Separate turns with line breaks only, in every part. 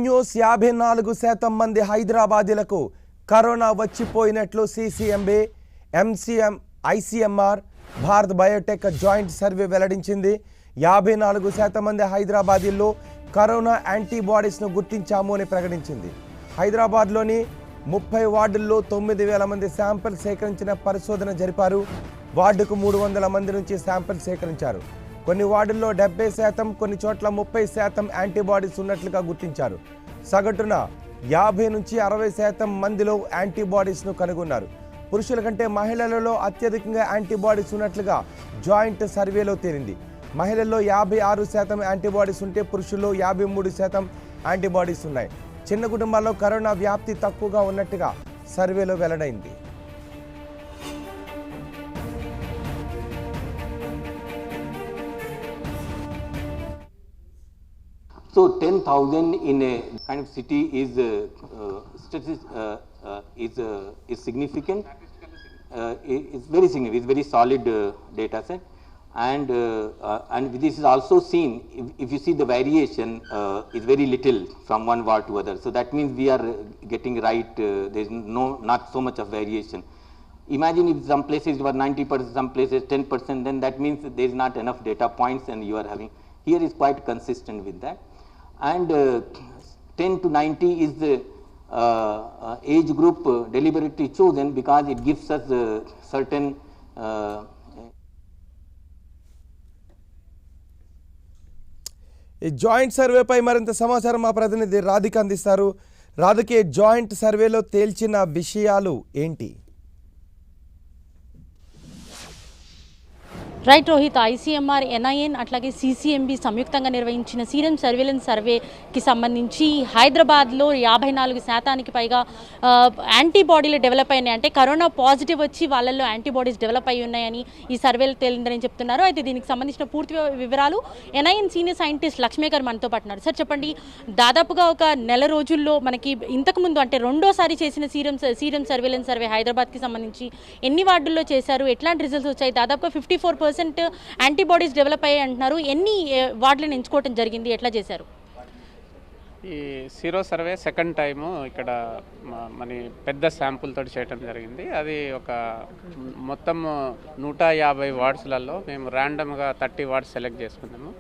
News 54% మంది హైదరాబాదీలకు corona వచ్చిపోయినట్లు CCMB, MCM, ICMR, Bharat Biotech joint survey వెల్లడించింది. 54% మంది హైదరాబాదీల్లో కరోనా యాంటీబాడీస్ను గుర్తించాము అని ప్రకటించింది. హైదరాబాద్లోని 30 వార్డుల్లో 9,000 మంది శాంపిల్ సేకరించిన పరిశోధన జరిపారు. వార్డుకు 300 మంది నుంచి శాంపిల్ సేకరించారు. కొన్ని వార్డుల్లో 70%, కొన్ని చోట్ల 30% యాంటీబాడీస్ ఉన్నట్లుగా గుర్తించారు. సగటున 50 నుంచి 60% మందిలో యాంటీబాడీస్ను కనుగొన్నారు. పురుషుల కంటే మహిళలలో అత్యధికంగా యాంటీబాడీస్ ఉన్నట్లుగా జాయింట్ సర్వేలో తేలింది. మహిళల్లో 56% యాంటీబాడీస్ ఉంటే పురుషుల్లో 53% యాంటీబాడీస్ ఉన్నాయి. చిన్న కుటుంబాల్లో కరోనా వ్యాప్తి తక్కువగా ఉన్నట్టుగా సర్వేలో వెల్లడైంది.
So 10,000 in a kind of city is significant. It's very significant. It's very solid data set, and this is also seen. If you see the variation is very little from one ward to other. So that means we are getting right. There is not so much of variation. Imagine if some places were 90%, some places 10%. Then that means there is not enough data points, and you are having. Here is quite consistent with that. And 10 to 90 is the age group deliberately chosen because it gives us certain
ఈ joint సర్వేపై మరింత సమాచారం మా ప్రతినిధి రాధిక అందిస్తారు. Radhika, joint సర్వేలో తేల్చిన విషయాలు ఏంటి?
రైట్ రోహిత్, ఐసీఎంఆర్, ఎన్ఐఎన్ అట్లాగే సీసీఎంబీ సంయుక్తంగా నిర్వహించిన సీరం సర్వేలెన్స్ సర్వేకి సంబంధించి హైదరాబాద్లో 54% పైగా యాంటీబాడీలు డెవలప్ అయినాయి. అంటే కరోనా పాజిటివ్ వచ్చి వాళ్ళల్లో యాంటీబాడీస్ డెవలప్ అయి ఉన్నాయని ఈ సర్వేలు తేలిందని చెప్తున్నారు. అయితే దీనికి సంబంధించిన పూర్తి వివరాలు ఎన్ఐఎన్ సీనియర్ సైంటిస్ట్ లక్ష్మీ గారు మనతో పాటున్నారు. సార్ చెప్పండి, దాదాపుగా ఒక నెల రోజుల్లో మనకి ఇంతకుముందు అంటే రెండోసారి చేసిన సీరం సర్వేలెన్స్ సర్వే హైదరాబాద్కి సంబంధించి ఎన్ని వార్డుల్లో చేశారు, ఎట్లాంటి రిజల్ట్స్ వచ్చాయి? దాదాపుగా 54% యాంటీబాడీస్ డెవలప్ అయ్యాయి అంటున్నారు. ఎన్ని వార్డులను ఎంచుకోవడం జరిగింది, ఎట్లా చేశారు?
ఈ సీరో సర్వే సెకండ్ టైము ఇక్కడ మన పెద్ద శాంపుల్ తోటి చేయడం జరిగింది. అది ఒక మొత్తం 150 వార్డ్స్లలో మేము ర్యాండమ్గా 30 వార్డ్స్ సెలెక్ట్ చేసుకున్నాము.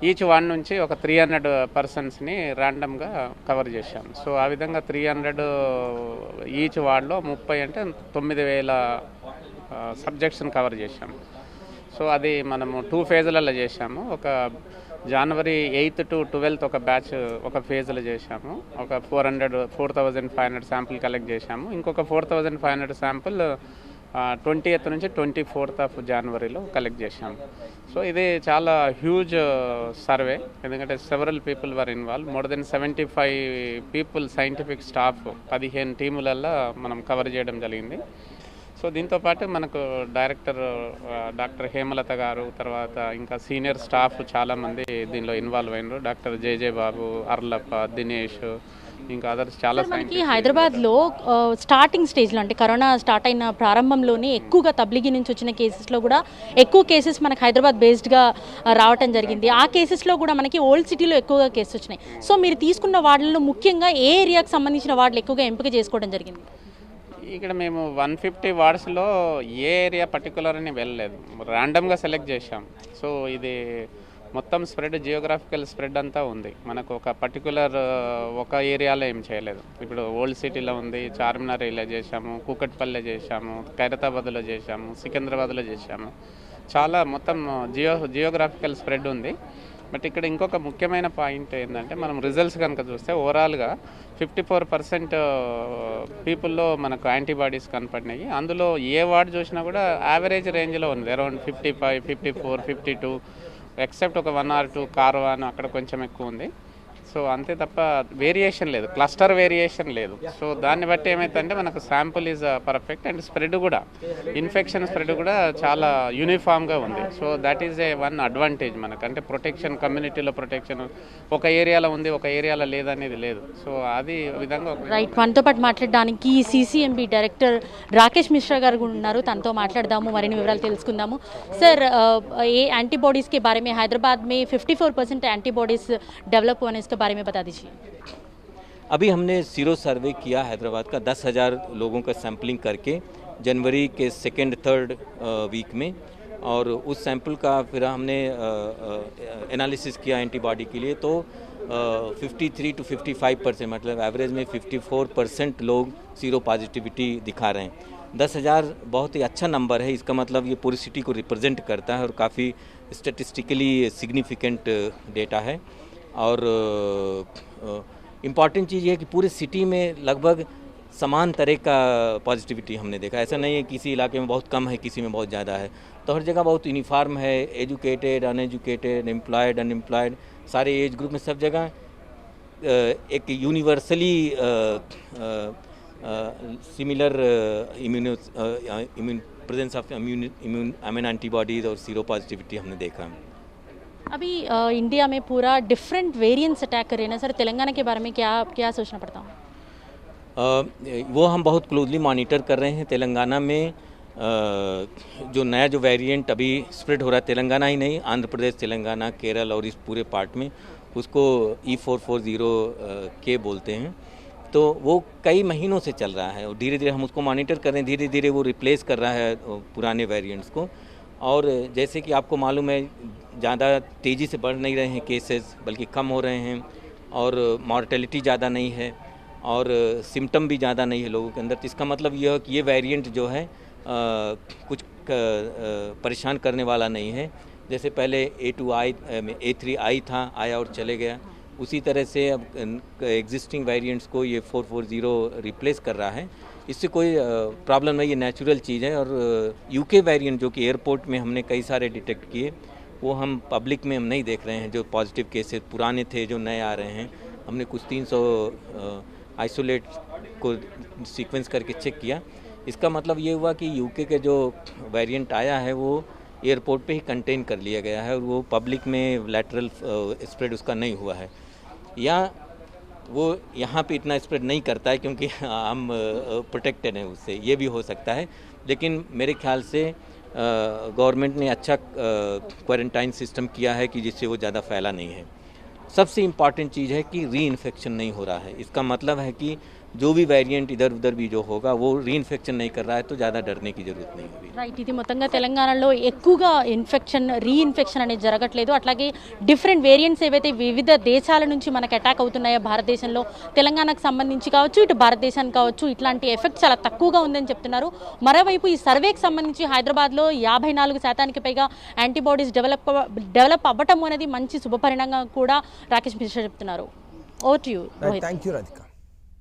ఈచ్ వార్డ్ నుంచి ఒక 300 పర్సన్స్ని ర్యాండమ్గా కవర్ చేశాము. సో ఆ విధంగా 300 ఈచ్ వార్డ్లో 30 అంటే 9,000 సబ్జెక్ట్స్ని కవర్ చేశాము. సో అది మనము 2 ఫేజ్లలో చేశాము. ఒక జనవరి 8 to 12 ఒక బ్యాచ్ ఒక ఫేజ్లో చేశాము. ఒక 4,500 శాంపుల్ కలెక్ట్ చేశాము. ఇంకొక 4,500 శాంపుల్ 20th నుంచి 24th ఆఫ్ జనవరిలో కలెక్ట్ చేశాము. సో ఇది చాలా హ్యూజ్ సర్వే, ఎందుకంటే several people were involve. More than 75 people, scientific staff 15 టీములలో మనం కవర్ చేయడం జరిగింది. సో దీంతోపాటు మనకు డైరెక్టర్ డాక్టర్ హేమలత గారు, తర్వాత ఇంకా సీనియర్ స్టాఫ్ చాలామంది దీనిలో ఇన్వాల్వ్ అయినారు. డాక్టర్ జేజే బాబు, అర్లప్ప, దినేష్, ఇంకా అదర్స్ చాలా.
మనకి హైదరాబాద్లో స్టార్టింగ్ స్టేజ్లో అంటే కరోనా స్టార్ట్ అయిన ప్రారంభంలోనే ఎక్కువగా తబ్లిగీ నుంచి వచ్చిన కేసెస్లో కూడా ఎక్కువ కేసెస్ మనకి హైదరాబాద్ బేస్డ్గా రావటం జరిగింది. ఆ కేసెస్లో కూడా మనకి ఓల్డ్ సిటీలో ఎక్కువగా కేసెస్ వచ్చినాయి. సో మీరు తీసుకున్న వార్డులలో ముఖ్యంగా ఏ ఏరియాకి సంబంధించిన వార్డులు ఎక్కువగా ఎంపిక చేసుకోవడం జరిగింది?
ఇక్కడ మేము 150 వార్డ్స్లో ఏ ఏరియా పర్టికులర్ అని వెళ్ళలేదు, ర్యాండమ్గా సెలెక్ట్ చేశాం. సో ఇది మొత్తం స్ప్రెడ్, జియోగ్రాఫికల్ స్ప్రెడ్ అంతా ఉంది. మనకు ఒక పర్టికులర్ ఒక ఏరియాలో ఏం చేయలేదు. ఇప్పుడు ఓల్డ్ సిటీలో ఉంది, చార్మినార్ ఏరియా చేశాము, కూకట్పల్లి చేశాము, ఖైరతాబాద్లో చేశాము, సికింద్రాబాద్లో చేశాము. చాలా మొత్తం జియోగ్రాఫికల్ స్ప్రెడ్ ఉంది. బట్ ఇక్కడ ఇంకొక ముఖ్యమైన పాయింట్ ఏంటంటే, మనం రిజల్ట్స్ కనుక చూస్తే ఓవరాల్గా 54% పీపుల్లో మనకు యాంటీబాడీస్ కనపడినాయి. అందులో ఏ వార్డు చూసినా కూడా యావరేజ్ రేంజ్లో ఉంది, అరౌండ్ 55, 54, 52, ఎక్సెప్ట్ ఒక 1 or 2 కార్వాన్ అక్కడ కొంచెం ఎక్కువ ఉంది. సో అంతే తప్ప వేరియేషన్ లేదు, క్లస్టర్ వేరియేషన్ లేదు. సో దాన్ని బట్టి ఏమైతుందంటే మనకు sample is perfect, and spread కూడా, ఇన్ఫెక్షన్ స్ప్రెడ్ కూడా చాలా యూనిఫామ్గా ఉంది. So that is a one advantage మనకు. అంటే ప్రొటెక్షన్, కమ్యూనిటీలో ప్రొటెక్షన్ ఒక ఏరియాలో ఉంది, ఒక ఏరియాలో లేదనేది లేదు. సో అది విధంగా.
రైట్, మనతో పాటు మాట్లాడడానికి సీసీఎంబీ డైరెక్టర్ రాకేష్ మిశ్రా గారు కూడా ఉన్నారు. తనతో మాట్లాడదాము, మరిన్ని వివరాలు తెలుసుకుందాము. సార్, ఏ యాంటీबॉडीज़ के बारे में हैदराबाद में 54% एंटीबॉडीज़ डेवलप होने इसके बारे में बता दीजिए।
अभी हमने सीरो सर्वे किया हैदराबाद का 10,000 लोगों का सैम्पलिंग करके जनवरी के 2-3 वीक में, और उस सैंपल का फिर हमने एनालिसिस किया एंटीबॉडी के लिए, तो 53 to 55%, मतलब एवरेज में 54% लोग सीरो पॉजिटिविटी दिखा रहे हैं। 10,000 बहुत ही अच्छा नंबर है, इसका मतलब ये पूरी सिटी को रिप्रेजेंट करता है और काफ़ी स्टेटिस्टिकली सिग्निफिकेंट डेटा है। और इम्पॉर्टेंट चीज़ ये है कि पूरे सिटी में लगभग समान तरह का पॉजिटिविटी हमने देखा। ऐसा नहीं है किसी इलाके में बहुत कम है, किसी में बहुत ज़्यादा है, तो हर जगह बहुत यूनिफॉर्म है। एजुकेटेड, अनएजुकेटेड, एम्प्लॉयड, अनएम्प्लॉयड, सारे एज ग्रुप में सब जगह एक universally similar immune presence of immune antibodies और सीरो पॉजिटिविटी हमने देखा।
अभी इंडिया में पूरा डिफरेंट वेरिएंट्स अटैक कर रहे हैं ना सर, तेलंगाना के बारे में क्या सोचना पड़ता हूँ?
वो हम बहुत क्लोजली मॉनिटर कर रहे हैं। तेलंगाना में जो नया जो वेरिएंट अभी स्प्रेड हो रहा है, तेलंगाना ही नहीं, आंध्र प्रदेश, तेलंगाना, केरल और इस पूरे पार्ट में, उसको E440 के बोलते हैं। तो वो कई महीनों से चल रहा है और धीरे धीरे हम उसको मॉनिटर कर रहे हैं। धीरे धीरे वो रिप्लेस कर रहा है पुराने वेरिएंट्स को। और जैसे कि आपको मालूम है, ज़्यादा तेज़ी से बढ़ नहीं रहे हैं केसेस, बल्कि कम हो रहे हैं, और मॉर्टेलिटी ज़्यादा नहीं है, और सिम्टम भी ज़्यादा नहीं है लोगों के अंदर। तो इसका मतलब यह है कि ये वेरिएंट जो है कुछ परेशान करने वाला नहीं है। जैसे पहले A3I था, आया और चले गया, उसी तरह से अब एग्जिस्टिंग वेरिएंट्स को ये 440 रिप्लेस कर रहा है। इससे कोई प्रॉब्लम नहीं, ये नेचुरल चीज़ है। और UK वेरिएंट जो कि एयरपोर्ट में हमने कई सारे डिटेक्ट किए, वो हम पब्लिक में हम नहीं देख रहे हैं। जो पॉजिटिव केसेस पुराने थे, जो नए आ रहे हैं, हमने कुछ 300 आइसोलेट को सीक्वेंस करके चेक किया। इसका मतलब ये हुआ कि UK के जो वेरिएंट आया है वो एयरपोर्ट पे ही कंटेन कर लिया गया है, और वो पब्लिक में लैटरल स्प्रेड उसका नहीं हुआ है, या वो यहाँ पे इतना स्प्रेड नहीं करता है क्योंकि हम प्रोटेक्टेड हैं उससे, ये भी हो सकता है। लेकिन मेरे ख्याल से गवर्नमेंट ने अच्छा क्वारंटाइन सिस्टम किया है कि जिससे वो ज़्यादा फैला नहीं है। सबसे इम्पॉर्टेंट चीज़ है कि री इन्फेक्शन नहीं हो रहा है। इसका मतलब है कि जो भी వేరియంట్ इधर उधर भी जो होगा वो రీఇన్ఫెక్షన్ नहीं कर रहा है, तो ज़्यादा डरने की जरूरत नहीं होगी।
రైట్, ఇది మొత్తంగా తెలంగాణలో ఎక్కువగా రీఇన్ఫెక్షన్ అనేది జరగట్లేదు. అట్లాగే డిఫరెంట్ వేరియంట్స్ ఏవైతే వివిధ దేశాల నుంచి మనకు అటాక్ అవుతున్నాయో భారతదేశంలో, తెలంగాణకు సంబంధించి కావచ్చు, ఇటు భారతదేశానికి కావచ్చు, ఇట్లాంటి ఎఫెక్ట్ చాలా తక్కువగా ఉందని చెప్తున్నారు. మరోవైపు ఈ సర్వేకి సంబంధించి హైదరాబాద్లో 54% పైగా యాంటీబాడీస్ డెవలప్ అవ్వటం అనేది మంచి శుభపరిణామంగా కూడా రాకేష్ మిశ్రా చెప్తున్నారు. Over to you.
Thank you Radhika.